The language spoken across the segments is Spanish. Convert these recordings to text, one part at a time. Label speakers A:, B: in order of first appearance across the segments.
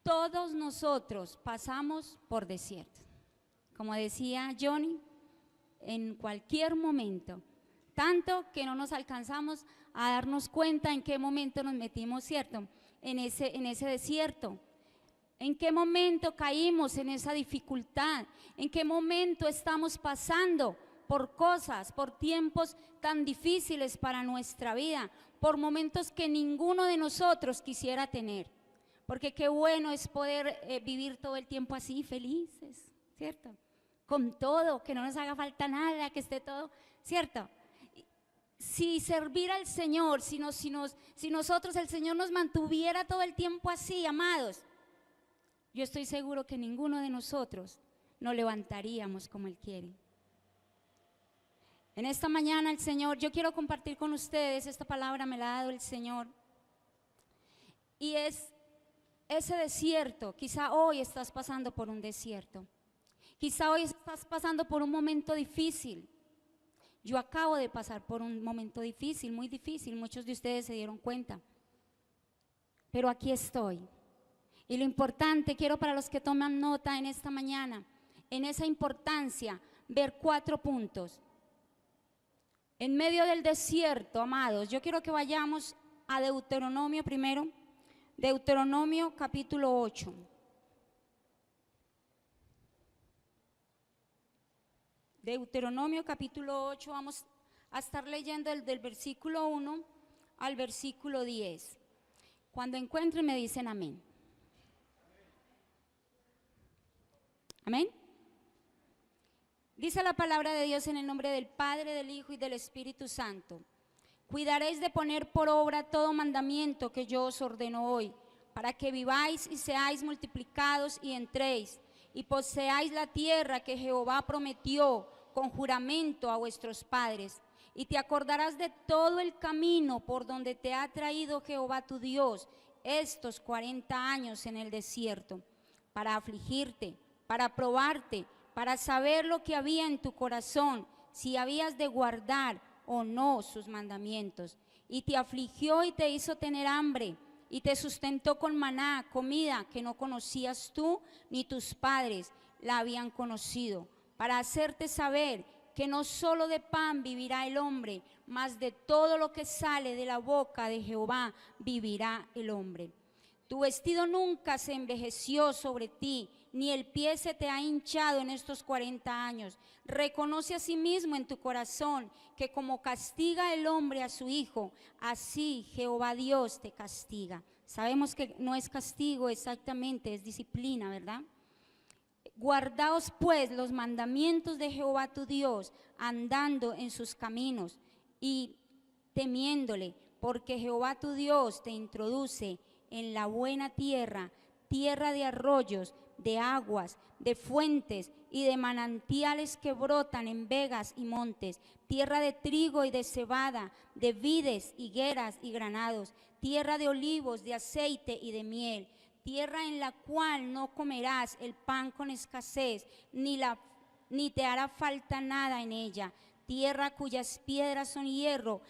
A: Todos nosotros pasamos por desiertos. Como decía Johnny, en cualquier momento, tanto que no nos alcanzamos a darnos cuenta en qué momento nos metimos, ¿cierto? En ese desierto. ¿En qué momento caímos en esa dificultad? ¿En qué momento estamos pasando por cosas, por tiempos tan difíciles para nuestra vida, por momentos que ninguno de nosotros quisiera tener? Porque qué bueno es poder vivir todo el tiempo así, felices, ¿cierto? Con todo, que no nos haga falta nada, que esté todo, ¿cierto? Si servir al Señor, si nosotros, el Señor nos mantuviera todo el tiempo así, amados, yo estoy seguro que ninguno de nosotros nos levantaríamos como Él quiere. En esta mañana el Señor, yo quiero compartir con ustedes, esta palabra me la ha dado el Señor, y es ese desierto. Quizá hoy estás pasando por un desierto, quizá hoy estás pasando por un momento difícil. Yo acabo de pasar por un momento difícil, muy difícil, muchos de ustedes se dieron cuenta, pero aquí estoy. Y lo importante, quiero para los que toman nota en esta mañana, en esa importancia, ver 4 puntos. En medio del desierto, amados, yo quiero que vayamos a Deuteronomio primero, Deuteronomio capítulo 8. Deuteronomio capítulo 8, vamos a estar leyendo del versículo 1 al versículo 10. Cuando encuentren me dicen amén. Amén. Dice la palabra de Dios en el nombre del Padre, del Hijo y del Espíritu Santo. Cuidaréis de poner por obra todo mandamiento que yo os ordeno hoy, para que viváis y seáis multiplicados y entréis, y poseáis la tierra que Jehová prometió con juramento a vuestros padres. Y te acordarás de todo el camino por donde te ha traído Jehová tu Dios estos 40 años en el desierto, para afligirte, para probarte, para saber lo que había en tu corazón, si habías de guardar o no sus mandamientos. Y te afligió y te hizo tener hambre, y te sustentó con maná, comida que no conocías tú ni tus padres la habían conocido, para hacerte saber que no solo de pan vivirá el hombre, mas de todo lo que sale de la boca de Jehová vivirá el hombre. Tu vestido nunca se envejeció sobre ti, ni el pie se te ha hinchado en estos 40 años. Reconoce a sí mismo en tu corazón que como castiga el hombre a su hijo, así Jehová Dios te castiga. Sabemos que no es castigo exactamente, es disciplina, ¿verdad? Guardaos pues los mandamientos de Jehová tu Dios, andando en sus caminos y temiéndole, porque Jehová tu Dios te introduce en la buena tierra, tierra de arroyos, de aguas, de fuentes y de manantiales que brotan en vegas y montes, tierra de trigo y de cebada, de vides, higueras y granados, tierra de olivos, de aceite y de miel, tierra en la cual no comerás el pan con escasez, ni te hará falta nada en ella, tierra cuyas piedras son hierro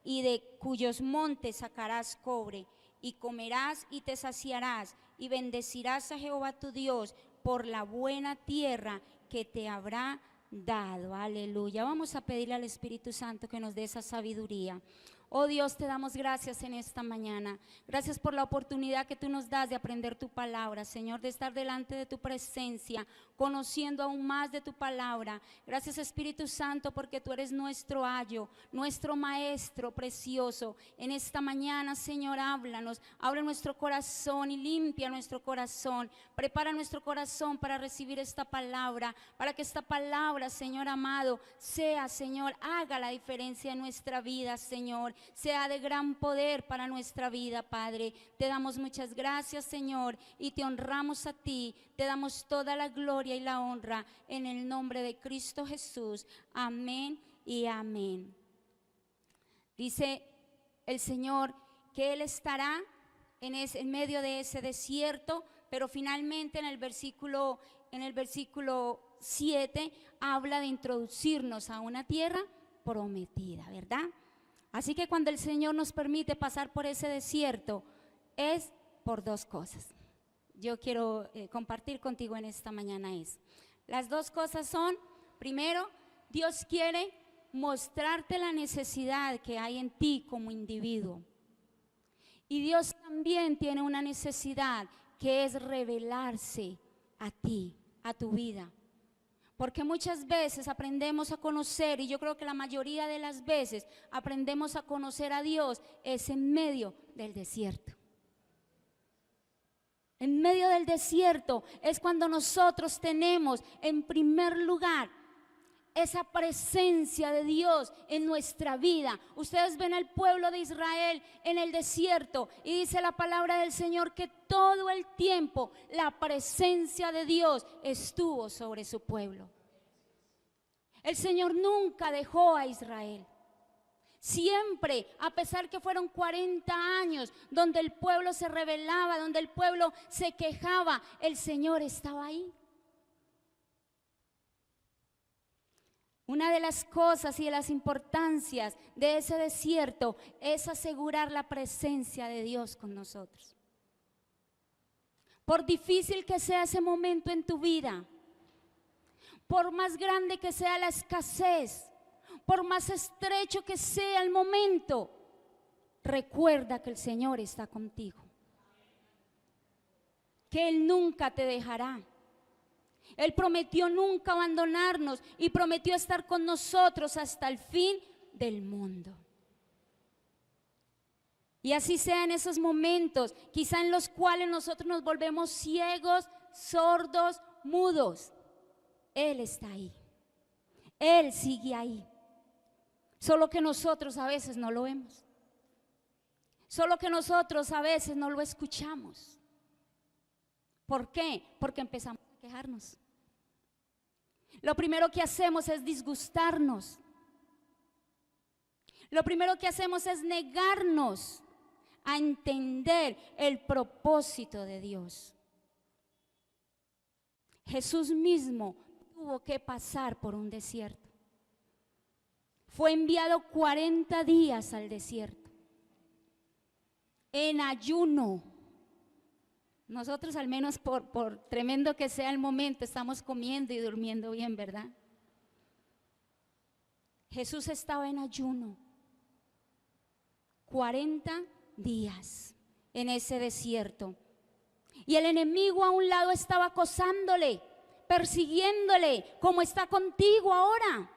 A: y de cuyos montes sacarás cobre. Y comerás y te saciarás, y bendecirás a Jehová tu Dios por la buena tierra que te habrá dado. Aleluya. Vamos a pedirle al Espíritu Santo que nos dé esa sabiduría. Oh Dios, te damos gracias en esta mañana. Gracias por la oportunidad que tú nos das de aprender tu palabra, Señor, de estar delante de tu presencia, conociendo aún más de tu palabra. Gracias, Espíritu Santo, porque tú eres nuestro ayo, nuestro maestro precioso. En esta mañana, Señor, háblanos, abre nuestro corazón y limpia nuestro corazón. Prepara nuestro corazón para recibir esta palabra, para que esta palabra, Señor amado, sea, Señor, haga la diferencia en nuestra vida, Señor. Sea de gran poder para nuestra vida, Padre. Te damos muchas gracias, Señor, y te honramos a ti. Te damos toda la gloria y la honra en el nombre de Cristo Jesús. Amén y amén. Dice el Señor que Él estará en medio de ese desierto, pero finalmente en el versículo 7 habla de introducirnos a una tierra prometida, ¿verdad? Así que cuando el Señor nos permite pasar por ese desierto, es por 2 cosas. yo quiero compartir contigo en esta mañana es, las dos cosas son, primero, Dios quiere mostrarte la necesidad que hay en ti como individuo. Y Dios también tiene una necesidad que es revelarse a ti, a tu vida. Porque muchas veces aprendemos a conocer, y yo creo que la mayoría de las veces aprendemos a conocer a Dios es en medio del desierto. En medio del desierto es cuando nosotros tenemos en primer lugar esa presencia de Dios en nuestra vida. Ustedes ven al pueblo de Israel en el desierto y dice la palabra del Señor que todo el tiempo la presencia de Dios estuvo sobre su pueblo. El Señor nunca dejó a Israel. Siempre, a pesar que fueron 40 años donde el pueblo se rebelaba, donde el pueblo se quejaba, el Señor estaba ahí. Una de las cosas y de las importancias de ese desierto es asegurar la presencia de Dios con nosotros. Por difícil que sea ese momento en tu vida, por más grande que sea la escasez, por más estrecho que sea el momento, recuerda que el Señor está contigo, que Él nunca te dejará. Él prometió nunca abandonarnos y prometió estar con nosotros hasta el fin del mundo. Y así sea en esos momentos, quizá en los cuales nosotros nos volvemos ciegos, sordos, mudos. Él está ahí. Él sigue ahí. Solo que nosotros a veces no lo vemos. Solo que nosotros a veces no lo escuchamos. ¿Por qué? Porque empezamos a quejarnos. Lo primero que hacemos es disgustarnos. Lo primero que hacemos es negarnos a entender el propósito de Dios. Jesús mismo tuvo que pasar por un desierto. Fue enviado 40 días al desierto, en ayuno. Nosotros al menos por tremendo que sea el momento, estamos comiendo y durmiendo bien, ¿verdad? Jesús estaba en ayuno 40 días en ese desierto. Y el enemigo a un lado estaba acosándole, persiguiéndole, como está contigo ahora.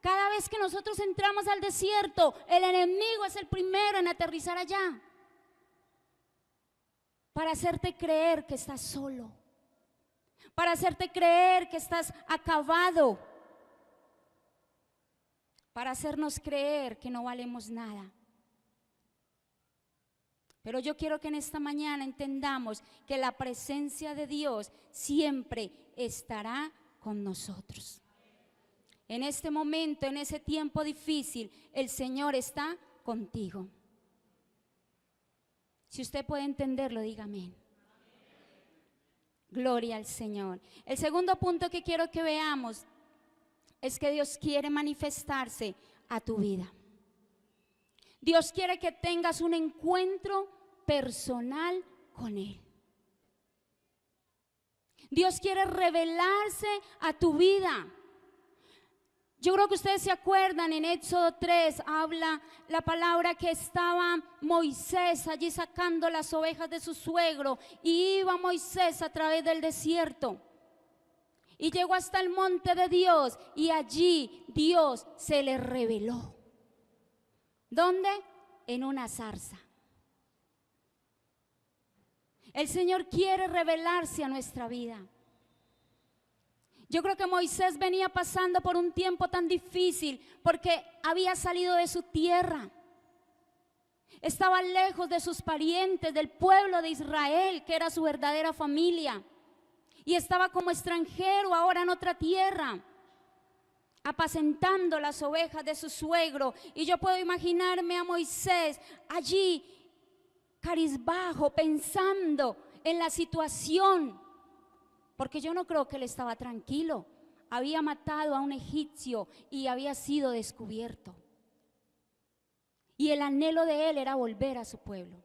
A: Cada vez que nosotros entramos al desierto, el enemigo es el primero en aterrizar allá, para hacerte creer que estás solo, para hacerte creer que estás acabado, para hacernos creer que no valemos nada. Pero yo quiero que en esta mañana entendamos que la presencia de Dios siempre estará con nosotros. En este momento, en ese tiempo difícil, el Señor está contigo. Si usted puede entenderlo, diga amén. Gloria al Señor. El segundo punto que quiero que veamos es que Dios quiere manifestarse a tu vida. Dios quiere que tengas un encuentro personal con Él. Dios quiere revelarse a tu vida. Yo creo que ustedes se acuerdan, en Éxodo 3 habla la palabra que estaba Moisés allí sacando las ovejas de su suegro, y iba Moisés a través del desierto y llegó hasta el monte de Dios, y allí Dios se le reveló. ¿Dónde? En una zarza. El Señor quiere revelarse a nuestra vida. Yo creo que Moisés venía pasando por un tiempo tan difícil porque había salido de su tierra. Estaba lejos de sus parientes, del pueblo de Israel, que era su verdadera familia. Y estaba como extranjero ahora en otra tierra, apacentando las ovejas de su suegro. Y yo puedo imaginarme a Moisés allí, cabizbajo, pensando en la situación. Porque yo no creo que él estaba tranquilo. Había matado a un egipcio y había sido descubierto. Y el anhelo de él era volver a su pueblo.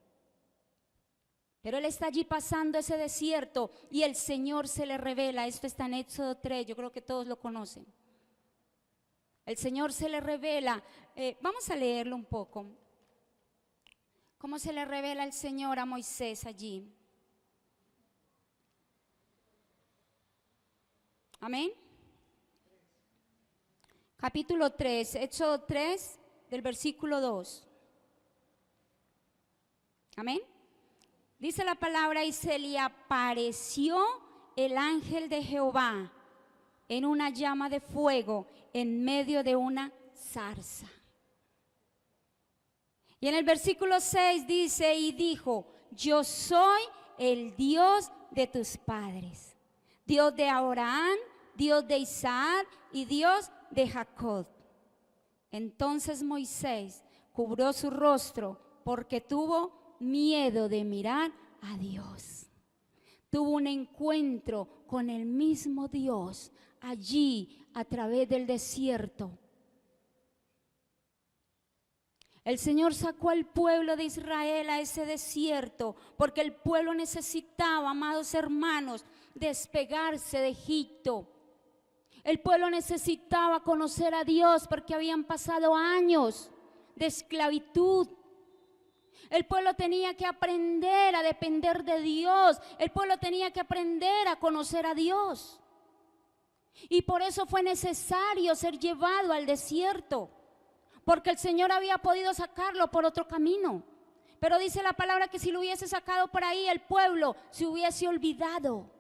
A: Pero él está allí pasando ese desierto y el Señor se le revela. Esto está en Éxodo 3, yo creo que todos lo conocen. El Señor se le revela, vamos a leerlo un poco. ¿Cómo se le revela el Señor a Moisés allí? Amén. Capítulo 3, Éxodo 3, del versículo 2. Amén. Dice la palabra: y se le apareció el ángel de Jehová en una llama de fuego en medio de una zarza. Y en el versículo 6 dice: y dijo, yo soy el Dios de tus padres, Dios de Abraham, Dios de Isaac y Dios de Jacob. Entonces Moisés cubrió su rostro porque tuvo miedo de mirar a Dios. Tuvo un encuentro con el mismo Dios allí a través del desierto. El Señor sacó al pueblo de Israel a ese desierto porque el pueblo necesitaba, amados hermanos, despegarse de Egipto. El pueblo necesitaba conocer a Dios porque habían pasado años de esclavitud. El pueblo tenía que aprender a depender de Dios. El pueblo tenía que aprender a conocer a Dios. Y por eso fue necesario ser llevado al desierto, porque el Señor había podido sacarlo por otro camino. Pero dice la palabra que si lo hubiese sacado por ahí, el pueblo se hubiese olvidado.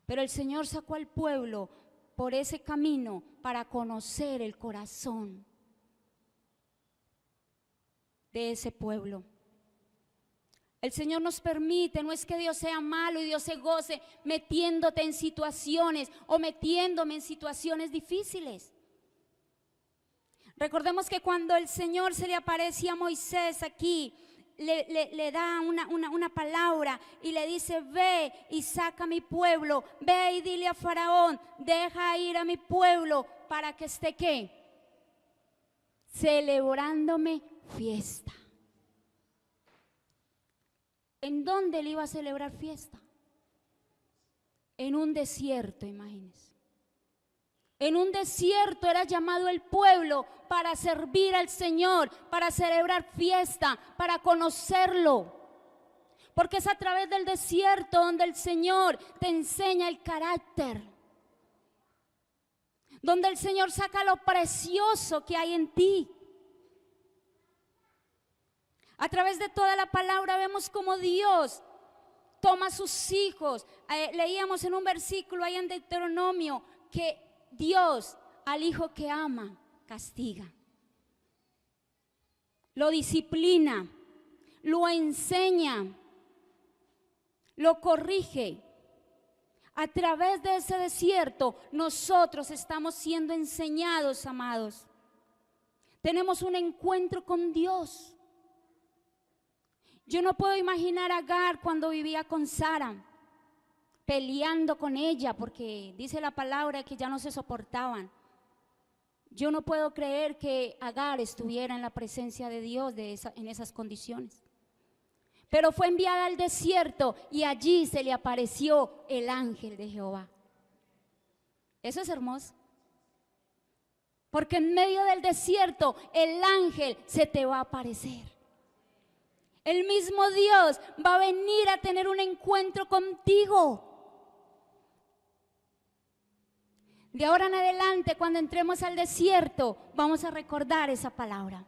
A: Pero el Señor sacó al pueblo por ese camino para conocer el corazón de ese pueblo. El Señor nos permite, no es que Dios sea malo y Dios se goce metiéndote en situaciones o metiéndome en situaciones difíciles. Recordemos que cuando el Señor se le aparece a Moisés aquí, le da una palabra y le dice: ve y saca a mi pueblo, ve y dile a Faraón, deja ir a mi pueblo para que esté ¿qué? Celebrándome fiesta. ¿En dónde le iba a celebrar fiesta? En un desierto, imagínense. En un desierto era llamado el pueblo para servir al Señor, para celebrar fiesta, para conocerlo. Porque es a través del desierto donde el Señor te enseña el carácter. Donde el Señor saca lo precioso que hay en ti. A través de toda la palabra vemos cómo Dios toma a sus hijos. Leíamos en un versículo ahí en Deuteronomio que Dios al hijo que ama castiga, lo disciplina, lo enseña, lo corrige. A través de ese desierto nosotros estamos siendo enseñados, amados. Tenemos un encuentro con Dios. Yo no puedo imaginar a Agar cuando vivía con Sara, peleando con ella, porque dice la palabra que ya no se soportaban. Yo no puedo creer que Agar estuviera en la presencia de Dios en esas condiciones. Pero fue enviada al desierto y allí se le apareció el ángel de Jehová. Eso es hermoso. Porque en medio del desierto el ángel se te va a aparecer. El mismo Dios va a venir a tener un encuentro contigo. De ahora en adelante, cuando entremos al desierto, vamos a recordar esa palabra.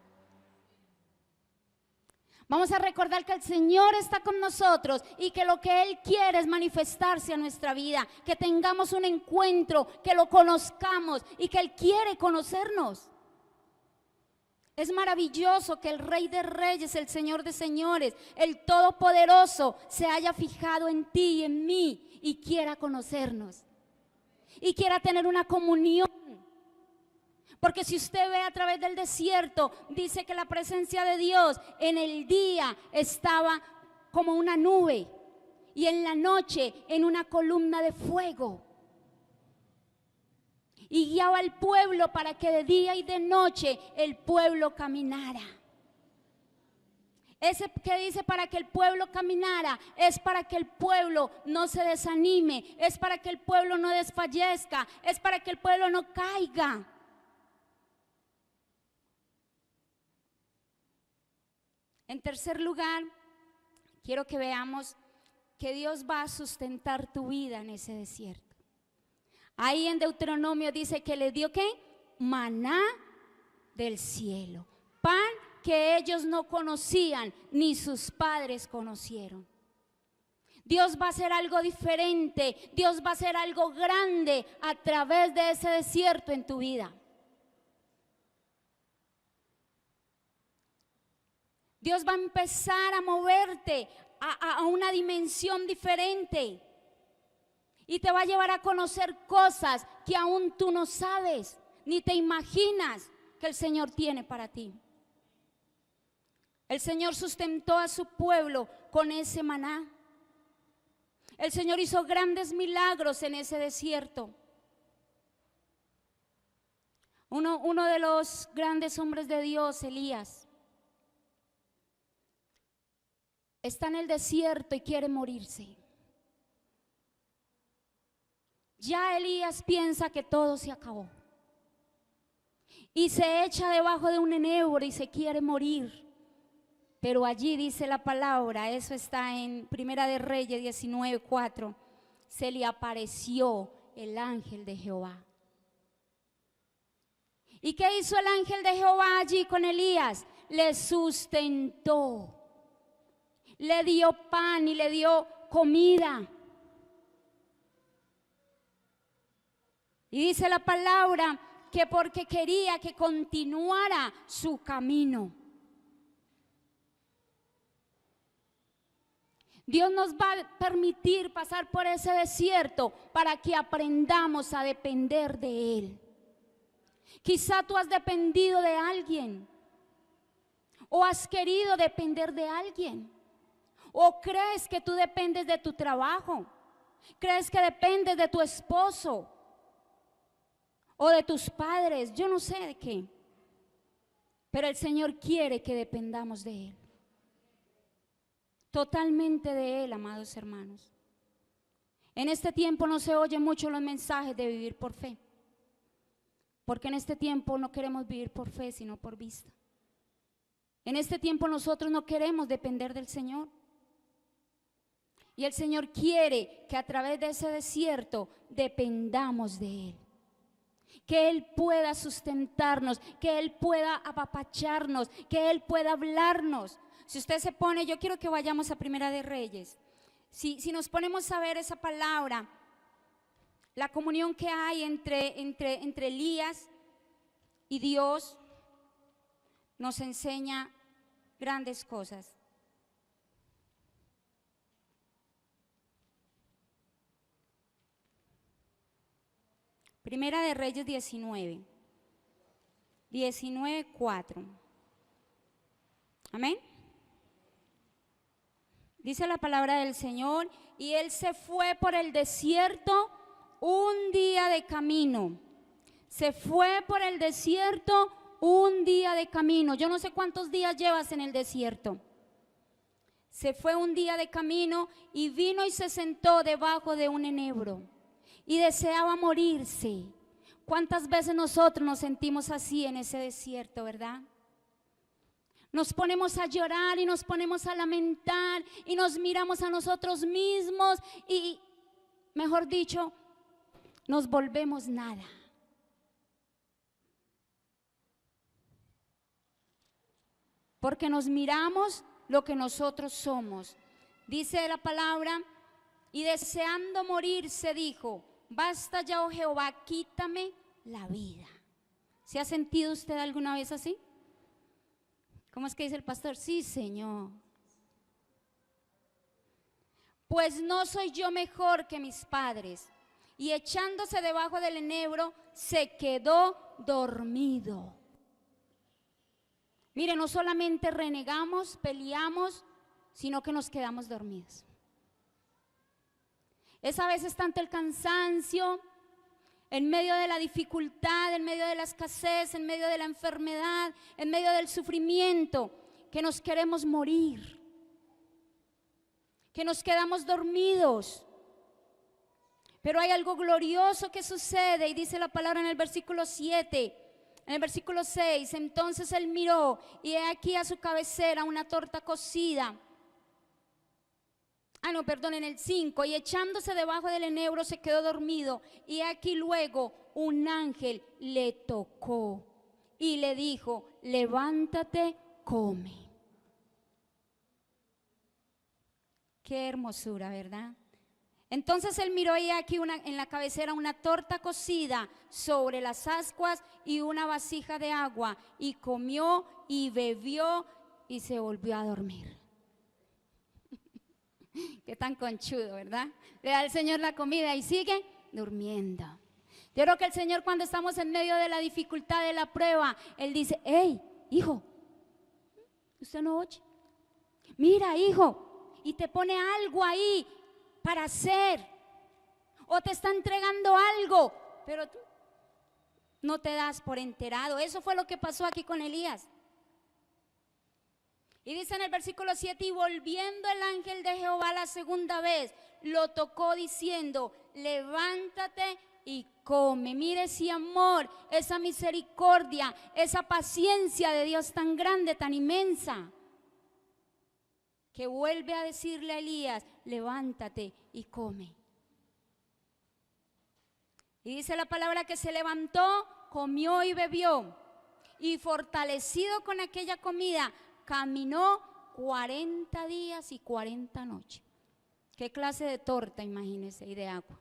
A: Vamos a recordar que el Señor está con nosotros y que lo que Él quiere es manifestarse a nuestra vida, que tengamos un encuentro, que lo conozcamos y que Él quiere conocernos. Es maravilloso que el Rey de Reyes, el Señor de Señores, el Todopoderoso se haya fijado en ti y en mí y quiera conocernos y quiera tener una comunión. Porque si usted ve a través del desierto, dice que la presencia de Dios en el día estaba como una nube y en la noche en una columna de fuego. Y guiaba al pueblo para que de día y de noche el pueblo caminara. Ese que dice para que el pueblo caminara, es para que el pueblo no se desanime, es para que el pueblo no desfallezca, es para que el pueblo no caiga. En tercer lugar, quiero que veamos que Dios va a sustentar tu vida en ese desierto. Ahí en Deuteronomio dice que le dio ¿qué? Maná del cielo, pan que ellos no conocían ni sus padres conocieron. Dios va a hacer algo diferente, Dios va a hacer algo grande a través de ese desierto en tu vida. Dios va a empezar a moverte a una dimensión diferente y te va a llevar a conocer cosas que aún tú no sabes ni te imaginas que el Señor tiene para ti. El Señor sustentó a su pueblo con ese maná. El Señor hizo grandes milagros en ese desierto. Uno de los grandes hombres de Dios, Elías, está en el desierto y quiere morirse. Ya Elías piensa que todo se acabó y se echa debajo de un enebro y se quiere morir. Pero allí dice la palabra, eso está en Primera de Reyes 19:4, se le apareció el ángel de Jehová. ¿Y qué hizo el ángel de Jehová allí con Elías? Le sustentó, le dio pan y le dio comida. Y dice la palabra que porque quería que continuara su camino. Dios nos va a permitir pasar por ese desierto para que aprendamos a depender de Él. Quizá tú has dependido de alguien o has querido depender de alguien o crees que tú dependes de tu trabajo, crees que dependes de tu esposo o de tus padres, yo no sé de qué, pero el Señor quiere que dependamos de Él. Totalmente de Él, amados hermanos. En este tiempo no se oyen mucho los mensajes de vivir por fe, porque en este tiempo no queremos vivir por fe, sino por vista. En este tiempo nosotros no queremos depender del Señor. Y el Señor quiere que a través de ese desierto dependamos de Él. Que Él pueda sustentarnos, que Él pueda apapacharnos, que Él pueda hablarnos. Si usted se pone, yo quiero que vayamos a Primera de Reyes. Si nos ponemos a ver esa palabra, la comunión que hay entre Elías y Dios, nos enseña grandes cosas. Primera de Reyes 19:4. Amén. Dice la palabra del Señor, y él se fue por el desierto un día de camino. Se fue por el desierto un día de camino. Yo no sé cuántos días llevas en el desierto. Se fue un día de camino y vino y se sentó debajo de un enebro y deseaba morirse. ¿Cuántas veces nosotros nos sentimos así en ese desierto, verdad? Nos ponemos a llorar y nos ponemos a lamentar y nos miramos a nosotros mismos y, mejor dicho, nos volvemos nada. Porque nos miramos lo que nosotros somos. Dice la palabra, y deseando morir se dijo, basta ya, oh Jehová, quítame la vida. ¿Se ha sentido usted alguna vez así? ¿Cómo es que dice el pastor? Sí, Señor. Pues no soy yo mejor que mis padres. Y echándose debajo del enebro, se quedó dormido. Mire, no solamente renegamos, peleamos, sino que nos quedamos dormidos. Es a veces tanto el cansancio, en medio de la dificultad, en medio de la escasez, en medio de la enfermedad, en medio del sufrimiento, que nos queremos morir, que nos quedamos dormidos. Pero hay algo glorioso que sucede y dice la palabra en el versículo 7. En el versículo 6, entonces él miró y he aquí a su cabecera una torta cocida. En el 5, y echándose debajo del enebro se quedó dormido. Y aquí luego un ángel le tocó y le dijo, levántate, come. Qué hermosura, ¿verdad? Entonces él miró y aquí en la cabecera una torta cocida sobre las ascuas y una vasija de agua. Y comió y bebió y se volvió a dormir. Qué tan conchudo, ¿verdad? Le da al Señor la comida y sigue durmiendo. Yo creo que el Señor, cuando estamos en medio de la dificultad, de la prueba, Él dice, hey, hijo, ¿usted no oye? Mira, hijo, y te pone algo ahí para hacer, o te está entregando algo, pero tú no te das por enterado. Eso fue lo que pasó aquí con Elías. Y dice en el versículo 7, y volviendo el ángel de Jehová la segunda vez, lo tocó diciendo, levántate y come. Mire ese amor, esa misericordia, esa paciencia de Dios tan grande, tan inmensa, que vuelve a decirle a Elías, levántate y come. Y dice la palabra que se levantó, comió y bebió, y fortalecido con aquella comida, caminó 40 días y 40 noches. ¿Qué clase de torta, imagínense, y de agua?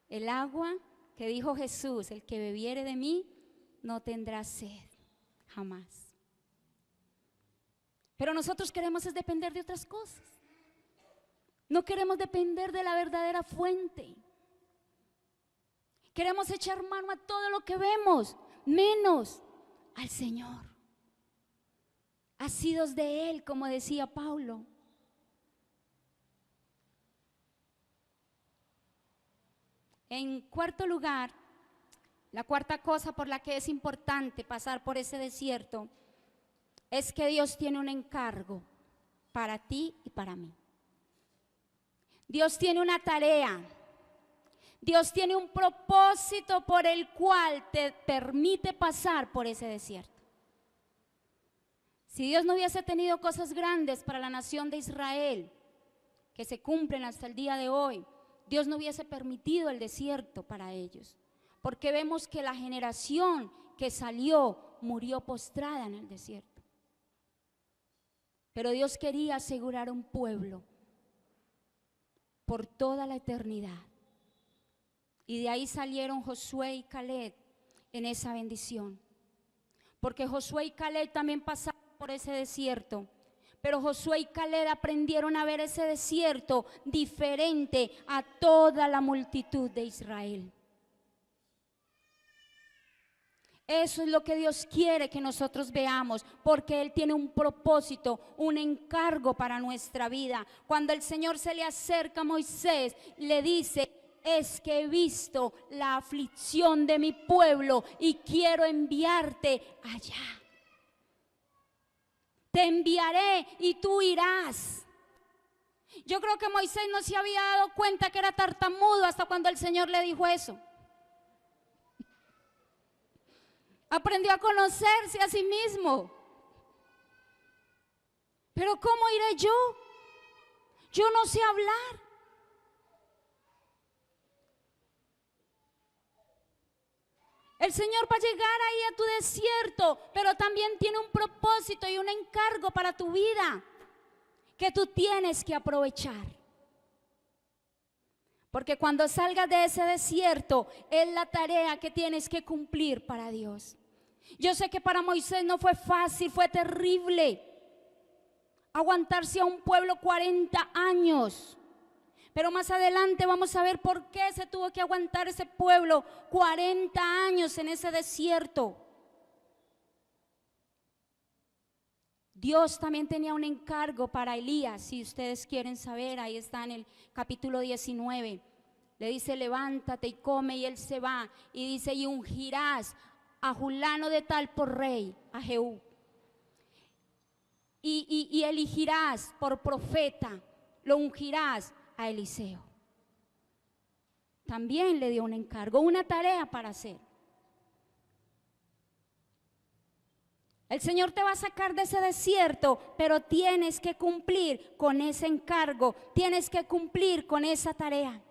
A: El agua que dijo Jesús, el que bebiere de mí no tendrá sed, jamás. Pero nosotros queremos es depender de otras cosas. No queremos depender de la verdadera fuente. Queremos echar mano a todo lo que vemos, menos al Señor. Asidos de Él, como decía Pablo. En cuarto lugar, la cuarta cosa por la que es importante pasar por ese desierto es que Dios tiene un encargo para ti y para mí. Dios tiene una tarea. Dios tiene un propósito por el cual te permite pasar por ese desierto. Si Dios no hubiese tenido cosas grandes para la nación de Israel, que se cumplen hasta el día de hoy, Dios no hubiese permitido el desierto para ellos. Porque vemos que la generación que salió murió postrada en el desierto. Pero Dios quería asegurar un pueblo por toda la eternidad. Y de ahí salieron Josué y Caleb en esa bendición. Porque Josué y Caleb también pasaron por ese desierto, pero Josué y Caleb aprendieron a ver ese desierto diferente a toda la multitud de Israel. Eso es lo que Dios quiere que nosotros veamos, porque Él tiene un propósito, un encargo para nuestra vida. Cuando el Señor se le acerca a Moisés, le dice, es que he visto la aflicción de mi pueblo y quiero enviarte allá. Te enviaré y tú irás. Yo creo que Moisés no se había dado cuenta que era tartamudo hasta cuando el Señor le dijo eso. Aprendió a conocerse a sí mismo. Pero ¿cómo iré yo? Yo no sé hablar. El Señor va a llegar ahí a tu desierto, pero también tiene un propósito y un encargo para tu vida que tú tienes que aprovechar. Porque cuando salgas de ese desierto es la tarea que tienes que cumplir para Dios. Yo sé que para Moisés no fue fácil, fue terrible aguantarse a un pueblo 40 años. Pero más adelante vamos a ver por qué se tuvo que aguantar ese pueblo 40 años en ese desierto. Dios también tenía un encargo para Elías, si ustedes quieren saber, ahí está en el capítulo 19. Le dice, levántate y come, y él se va. Y dice, y ungirás a Julano de tal por rey, a Jehú. y elegirás por profeta, lo ungirás a Eliseo. También le dio un encargo, una tarea para hacer. El Señor te va a sacar de ese desierto, pero tienes que cumplir con ese encargo, tienes que cumplir con esa tarea.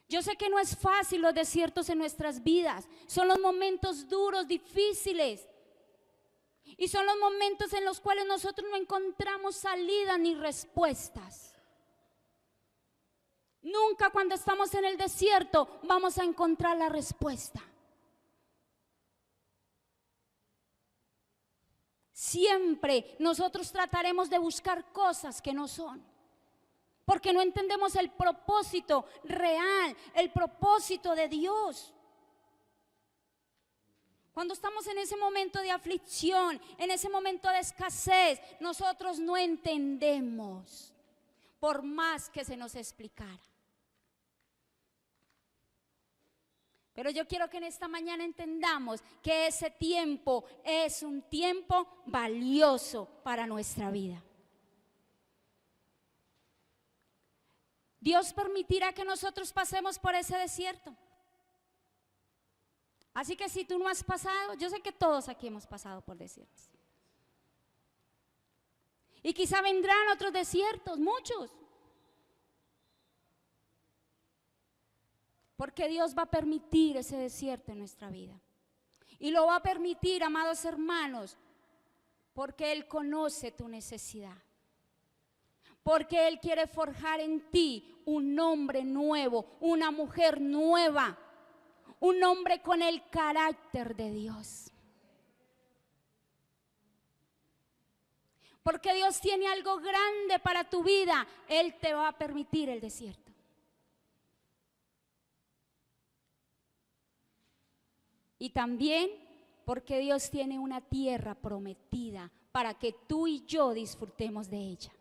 A: Yo sé que no es fácil los desiertos en nuestras vidas, son los momentos duros, difíciles, y son los momentos en los cuales nosotros no encontramos salida ni respuestas. Nunca cuando estamos en el desierto vamos a encontrar la respuesta. Siempre nosotros trataremos de buscar cosas que no son, porque no entendemos el propósito real, el propósito de Dios. Cuando estamos en ese momento de aflicción, en ese momento de escasez, nosotros no entendemos, por más que se nos explicara. Pero yo quiero que en esta mañana entendamos que ese tiempo es un tiempo valioso para nuestra vida. Dios permitirá que nosotros pasemos por ese desierto. Así que si tú no has pasado, yo sé que todos aquí hemos pasado por desiertos. Y quizá vendrán otros desiertos, muchos. Porque Dios va a permitir ese desierto en nuestra vida. Y lo va a permitir, amados hermanos, porque Él conoce tu necesidad. Porque Él quiere forjar en ti un hombre nuevo, una mujer nueva, un hombre con el carácter de Dios. Porque Dios tiene algo grande para tu vida, Él te va a permitir el desierto. Y también porque Dios tiene una tierra prometida para que tú y yo disfrutemos de ella.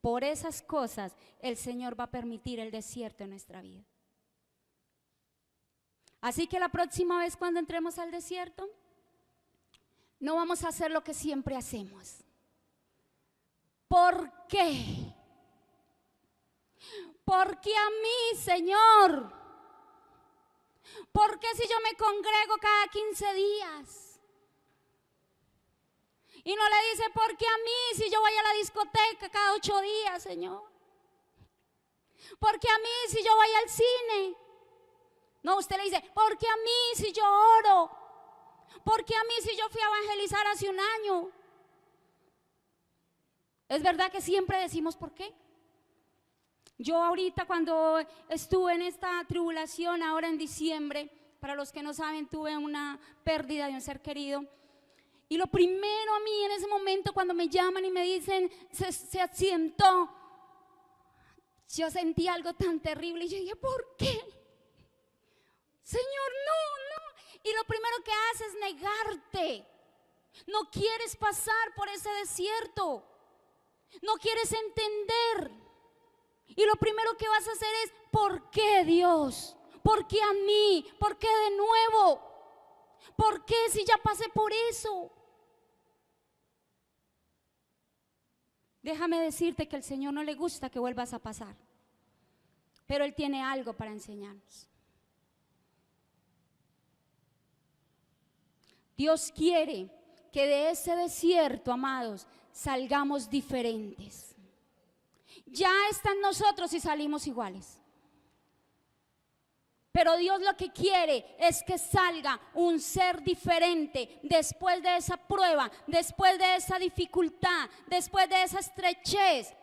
A: Por esas cosas el Señor va a permitir el desierto en nuestra vida. Así que la próxima vez cuando entremos al desierto, no vamos a hacer lo que siempre hacemos. ¿Por qué? Porque a mí, Señor, ¿por qué si yo me congrego cada 15 días? Y no le dice, ¿por qué a mí si yo voy a la discoteca cada 8 días, Señor? ¿Por qué a mí si yo voy al cine? No, usted le dice, ¿por qué a mí si yo oro? ¿Por qué a mí si yo fui a evangelizar hace un año? ¿Es verdad que siempre decimos por qué? Yo ahorita cuando estuve en esta tribulación ahora en diciembre, para los que no saben, tuve una pérdida de un ser querido. Y lo primero a mí en ese momento cuando me llaman y me dicen, se accidentó, yo sentí algo tan terrible y yo dije, ¿por qué? Señor, no. Y lo primero que haces es negarte. No quieres pasar por ese desierto. No quieres entender. Y lo primero que vas a hacer es, ¿por qué Dios? ¿Por qué a mí? ¿Por qué de nuevo? ¿Por qué si ya pasé por eso? Déjame decirte que al Señor no le gusta que vuelvas a pasar, pero Él tiene algo para enseñarnos. Dios quiere que de ese desierto, amados, salgamos diferentes. Ya está en nosotros y salimos iguales. Pero Dios lo que quiere es que salga un ser diferente después de esa prueba, después de esa dificultad, después de esa estrechez.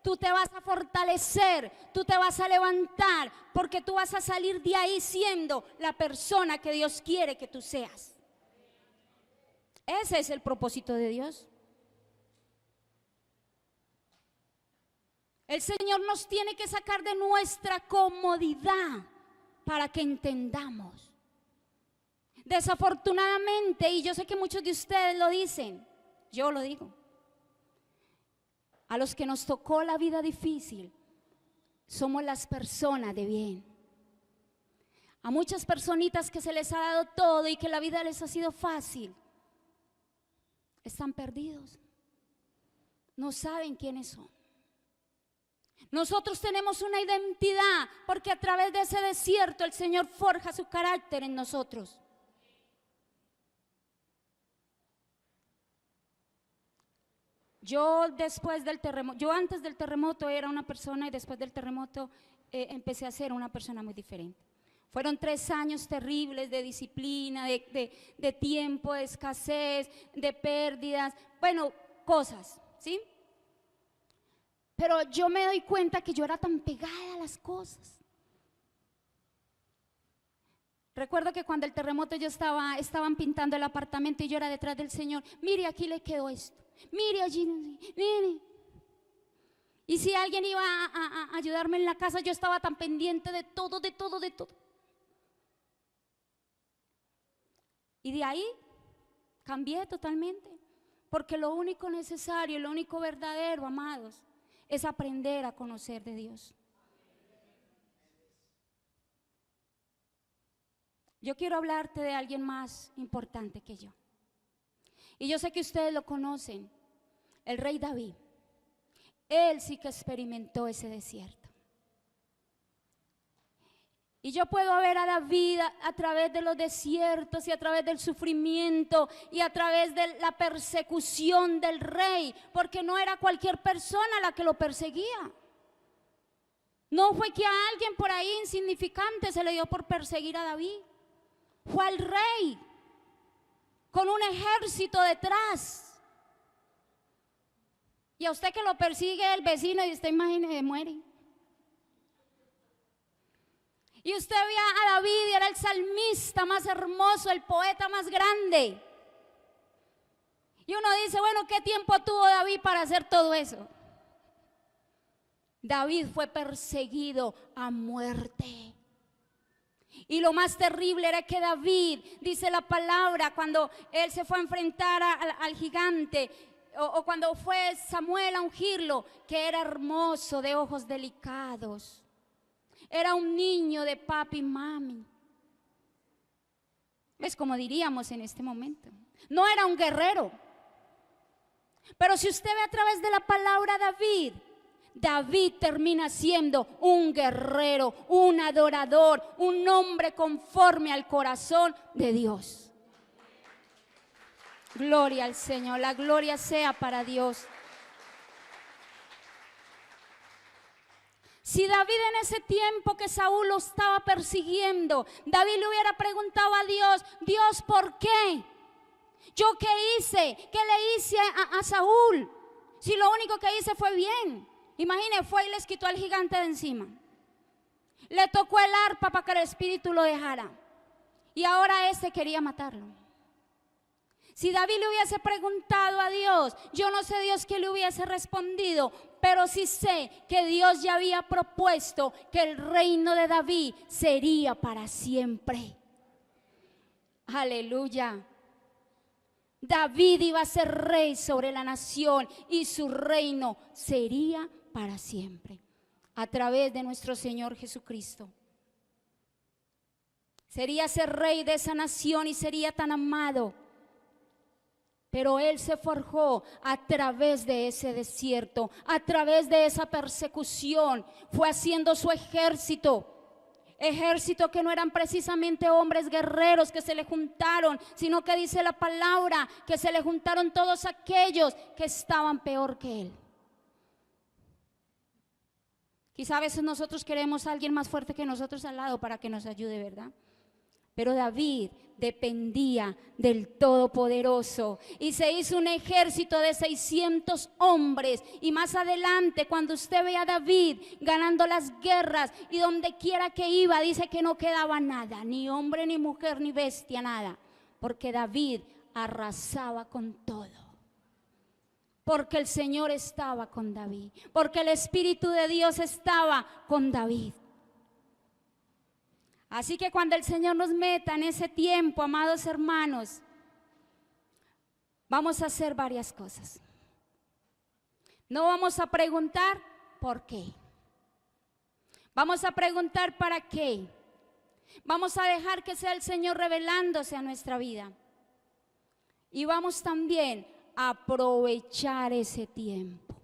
A: Tú te vas a fortalecer, tú te vas a levantar, porque tú vas a salir de ahí siendo la persona que Dios quiere que tú seas. Ese es el propósito de Dios. El Señor nos tiene que sacar de nuestra comodidad para que entendamos. Desafortunadamente, y yo sé que muchos de ustedes lo dicen, yo lo digo, a los que nos tocó la vida difícil, somos las personas de bien. A muchas personitas que se les ha dado todo y que la vida les ha sido fácil, están perdidos. No saben quiénes son. Nosotros tenemos una identidad porque a través de ese desierto el Señor forja su carácter en nosotros. Yo antes del terremoto era una persona y después del terremoto empecé a ser una persona muy diferente. Fueron 3 años terribles de disciplina, de tiempo, de escasez, de pérdidas, bueno, cosas, ¿sí? Pero yo me doy cuenta que yo era tan pegada a las cosas. Recuerdo que cuando el terremoto estaban pintando el apartamento y yo era detrás del Señor. Mire, aquí le quedó esto. Mire allí, mire. Y si alguien iba a ayudarme en la casa, yo estaba tan pendiente de todo. Y de ahí cambié totalmente. Porque lo único necesario, lo único verdadero, amados, es aprender a conocer de Dios. Yo quiero hablarte de alguien más importante que yo. Y yo sé que ustedes lo conocen, el rey David. Él sí que experimentó ese desierto. Y yo puedo ver a David a través de los desiertos y a través del sufrimiento y a través de la persecución del rey, porque no era cualquier persona la que lo perseguía. No fue que a alguien por ahí insignificante se le dio por perseguir a David. Fue al rey con un ejército detrás. Y a usted que lo persigue el vecino y usted imagine, muere. Y usted veía a David y era el salmista más hermoso, el poeta más grande. Y uno dice, bueno, ¿qué tiempo tuvo David para hacer todo eso? David fue perseguido a muerte. Y lo más terrible era que David, dice la palabra, cuando él se fue a enfrentar al gigante, o cuando fue Samuel a ungirlo, que era hermoso, de ojos delicados. Era un niño de papi y mami. Es como diríamos en este momento. No era un guerrero. Pero si usted ve a través de la palabra David termina siendo un guerrero, un adorador, un hombre conforme al corazón de Dios. Gloria al Señor, la gloria sea para Dios. Si David en ese tiempo que Saúl lo estaba persiguiendo, David le hubiera preguntado a Dios, Dios, ¿por qué? ¿Yo qué hice? ¿Qué le hice a Saúl? Si lo único que hice fue bien. Imagine, fue y les quitó al gigante de encima. Le tocó el arpa para que el espíritu lo dejara. Y ahora este quería matarlo. Si David le hubiese preguntado a Dios, yo no sé Dios qué le hubiese respondido, pero sí sé que Dios ya había propuesto que el reino de David sería para siempre. Aleluya. David iba a ser rey sobre la nación y su reino sería para siempre, a través de nuestro Señor Jesucristo. Sería ser rey de esa nación y sería tan amado. Pero él se forjó a través de ese desierto, a través de esa persecución. Fue haciendo su ejército que no eran precisamente hombres guerreros que se le juntaron, sino que dice la palabra que se le juntaron todos aquellos que estaban peor que él. Quizá a veces nosotros queremos a alguien más fuerte que nosotros al lado para que nos ayude, ¿verdad? Pero David dependía del Todopoderoso y se hizo un ejército de 600 hombres. Y más adelante, cuando usted ve a David ganando las guerras y donde quiera que iba, dice que no quedaba nada, ni hombre, ni mujer, ni bestia, nada, porque David arrasaba con todo. Porque el Señor estaba con David, porque el Espíritu de Dios estaba con David. Así que cuando el Señor nos meta en ese tiempo, amados hermanos, vamos a hacer varias cosas. No vamos a preguntar por qué. Vamos a preguntar para qué. Vamos a dejar que sea el Señor revelándose a nuestra vida. Y vamos también aprovechar ese tiempo.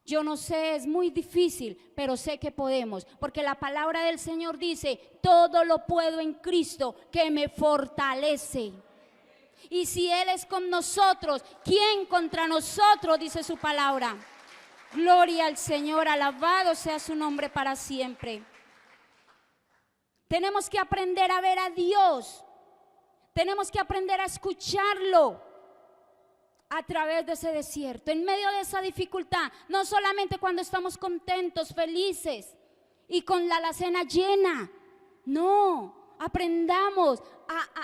A: Yo no sé, es muy difícil, pero sé que podemos, porque la palabra del Señor dice: todo lo puedo en Cristo que me fortalece. Y si Él es con nosotros, ¿quién contra nosotros?, dice su palabra. Gloria al Señor, alabado sea su nombre para siempre. Tenemos que aprender a ver a Dios. Tenemos que aprender a escucharlo a través de ese desierto, en medio de esa dificultad. No solamente cuando estamos contentos, felices y con la alacena llena. No, aprendamos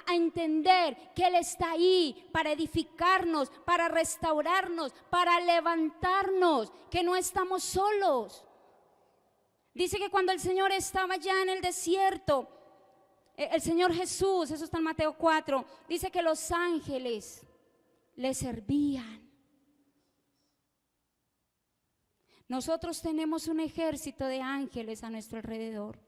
A: a entender que Él está ahí para edificarnos, para restaurarnos, para levantarnos, que no estamos solos. Dice que cuando el Señor estaba ya en el desierto, el Señor Jesús, eso está en Mateo 4, dice que los ángeles le servían. Nosotros tenemos un ejército de ángeles a nuestro alrededor.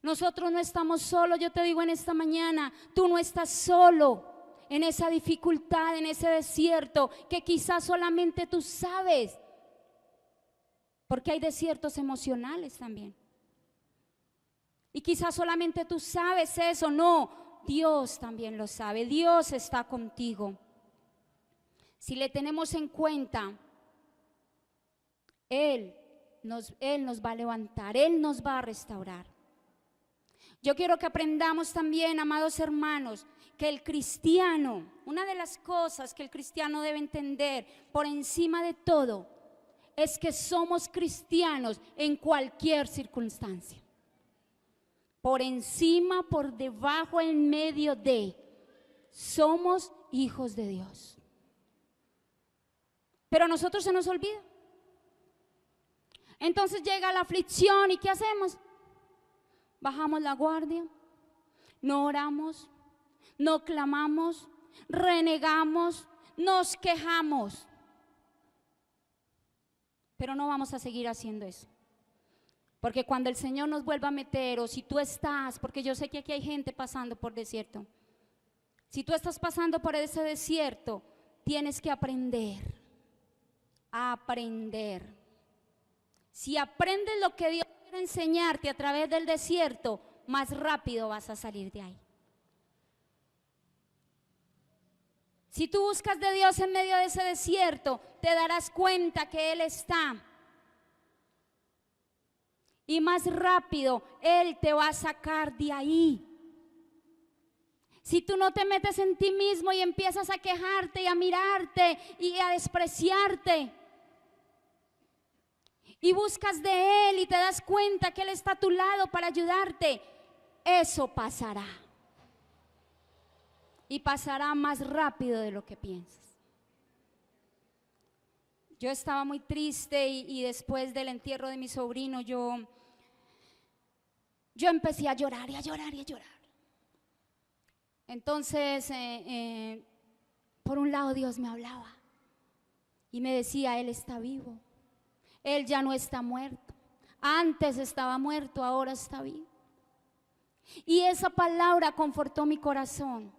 A: Nosotros no estamos solos. Yo te digo en esta mañana, tú no estás solo en esa dificultad, en ese desierto que quizás solamente tú sabes, porque hay desiertos emocionales también. Y quizás solamente tú sabes eso. No, Dios también lo sabe. Dios está contigo. Si le tenemos en cuenta, Él nos va a levantar, Él nos va a restaurar. Yo quiero que aprendamos también, amados hermanos, que el cristiano, una de las cosas que el cristiano debe entender por encima de todo, es que somos cristianos en cualquier circunstancia. Por encima, por debajo, en medio de, somos hijos de Dios. Pero a nosotros se nos olvida. Entonces llega la aflicción y ¿qué hacemos? Bajamos la guardia, no oramos, no clamamos, renegamos, nos quejamos. Pero no vamos a seguir haciendo eso. Porque cuando el Señor nos vuelva a meter, o si tú estás, porque yo sé que aquí hay gente pasando por desierto. Si tú estás pasando por ese desierto, tienes que aprender. Si aprendes lo que Dios quiere enseñarte a través del desierto, más rápido vas a salir de ahí. Si tú buscas de Dios en medio de ese desierto, te darás cuenta que Él está. Y más rápido Él te va a sacar de ahí. Si tú no te metes en ti mismo y empiezas a quejarte y a mirarte y a despreciarte, y buscas de Él y te das cuenta que Él está a tu lado para ayudarte, eso pasará. Y pasará más rápido de lo que piensas. Yo estaba muy triste y después del entierro de mi sobrino yo empecé a llorar y a llorar y a llorar. Entonces, por un lado Dios me hablaba y me decía: Él está vivo, Él ya no está muerto. Antes estaba muerto, ahora está vivo. Y esa palabra confortó mi corazón.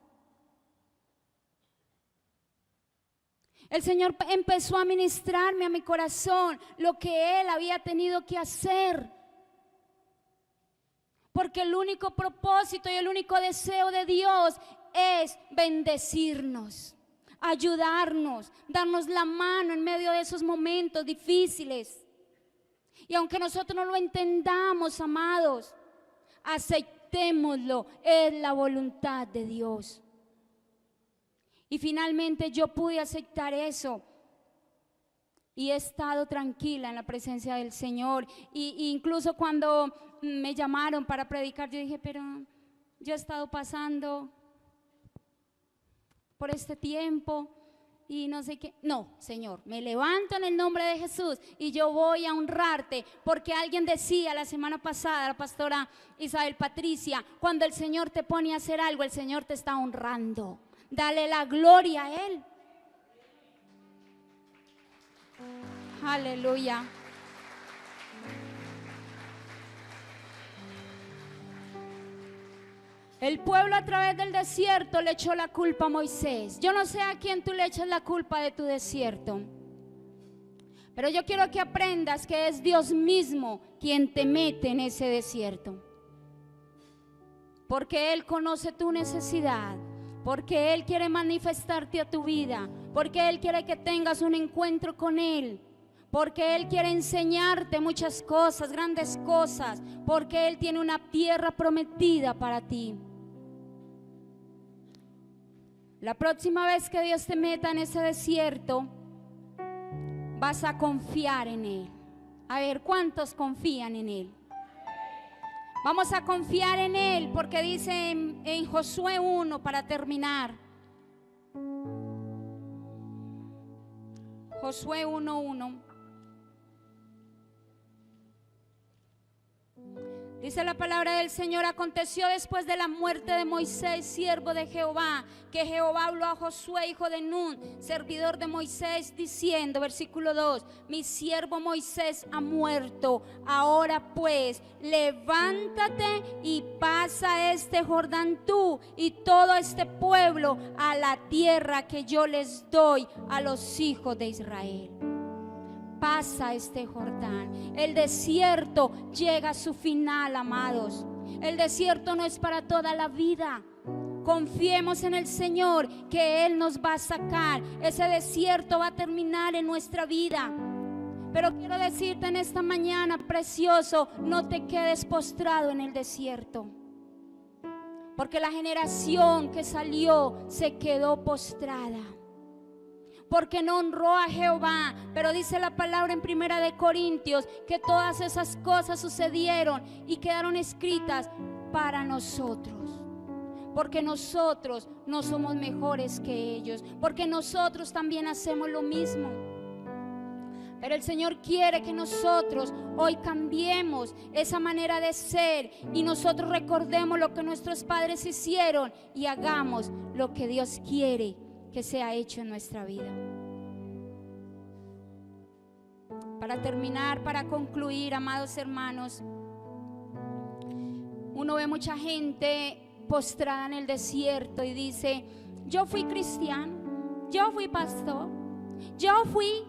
A: El Señor empezó a ministrarme a mi corazón lo que Él había tenido que hacer. Porque el único propósito y el único deseo de Dios es bendecirnos, ayudarnos, darnos la mano en medio de esos momentos difíciles. Y aunque nosotros no lo entendamos, amados, aceptémoslo, es la voluntad de Dios. Y finalmente yo pude aceptar eso y he estado tranquila en la presencia del Señor. Y incluso cuando me llamaron para predicar, yo dije: pero yo he estado pasando por este tiempo y no sé qué. No, Señor, me levanto en el nombre de Jesús y yo voy a honrarte, porque alguien decía la semana pasada, la pastora Isabel Patricia, cuando el Señor te pone a hacer algo, el Señor te está honrando. Dale la gloria a Él. Aleluya. El pueblo a través del desierto le echó la culpa a Moisés. Yo no sé a quién tú le echas la culpa de tu desierto, pero yo quiero que aprendas que es Dios mismo quien te mete en ese desierto. Porque Él conoce tu necesidad, porque Él quiere manifestarte a tu vida, porque Él quiere que tengas un encuentro con Él, porque Él quiere enseñarte muchas cosas, grandes cosas, porque Él tiene una tierra prometida para ti. La próxima vez que Dios te meta en ese desierto, vas a confiar en Él. A ver, ¿cuántos confían en Él? Vamos a confiar en Él, porque dice en Josué 1, para terminar, Josué 1:1, dice la palabra del Señor: aconteció después de la muerte de Moisés, siervo de Jehová, que Jehová habló a Josué, hijo de Nun, servidor de Moisés, diciendo, versículo 2: mi siervo Moisés ha muerto. Ahora pues, levántate y pasa este Jordán tú y todo este pueblo a la tierra que yo les doy a los hijos de Israel. Pasa este Jordán. El desierto llega a su final, amados. El desierto no es para toda la vida. Confiemos en el Señor, que Él nos va a sacar. Ese desierto va a terminar en nuestra vida. Pero quiero decirte en esta mañana, precioso, no te quedes postrado en el desierto, porque la generación que salió se quedó postrada, porque no honró a Jehová. Pero dice la palabra en 1 Corintios que todas esas cosas sucedieron y quedaron escritas para nosotros, porque nosotros no somos mejores que ellos, porque nosotros también hacemos lo mismo. Pero el Señor quiere que nosotros hoy cambiemos esa manera de ser y nosotros recordemos lo que nuestros padres hicieron y hagamos lo que Dios quiere que sea hecho en nuestra vida. Para terminar, para concluir, amados hermanos, uno ve mucha gente postrada en el desierto y dice: yo fui cristiano, yo fui pastor, yo fui,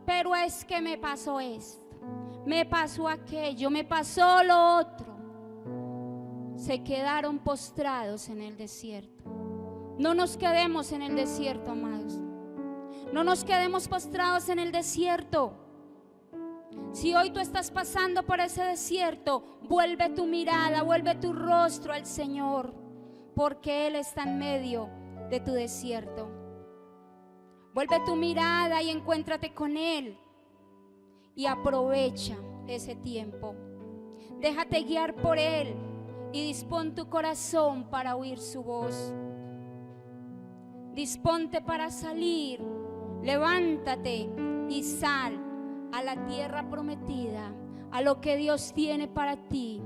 A: pero es que me pasó esto, me pasó aquello, me pasó lo otro. Se quedaron postrados en el desierto. No nos quedemos en el desierto, amados. No nos quedemos postrados en el desierto. Si hoy tú estás pasando por ese desierto, vuelve tu mirada, vuelve tu rostro al Señor, porque Él está en medio de tu desierto. Vuelve tu mirada y encuéntrate con Él y aprovecha ese tiempo. Déjate guiar por Él y dispón tu corazón para oír su voz. Disponte para salir, levántate y sal a la tierra prometida, a lo que Dios tiene para ti.